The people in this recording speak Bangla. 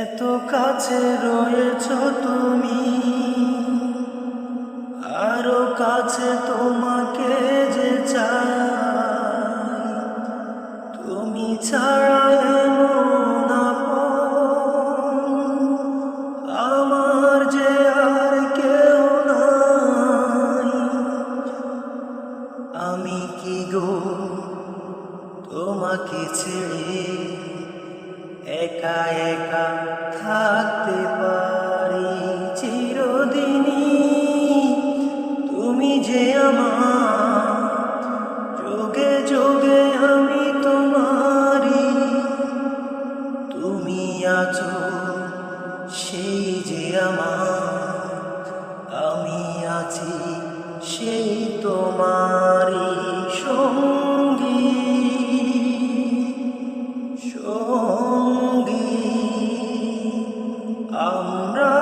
এত কাছে রয়েছ তুমি, আরো কাছে তোমাকে যে চাই। তুমি ছাড়া এমন আপন আমার যে আর কেউ নাই। আমি কি গো তোমাকে ছেড়ে একা একা থাকতে পারি চিরদিনই? তুমি যে আমার যোগে যোগে আমি তোমারি। তুমি আছো সেই যে আমার, আমি আছি সেই তোমারি সঙ্গী সঙ্গী। আমরা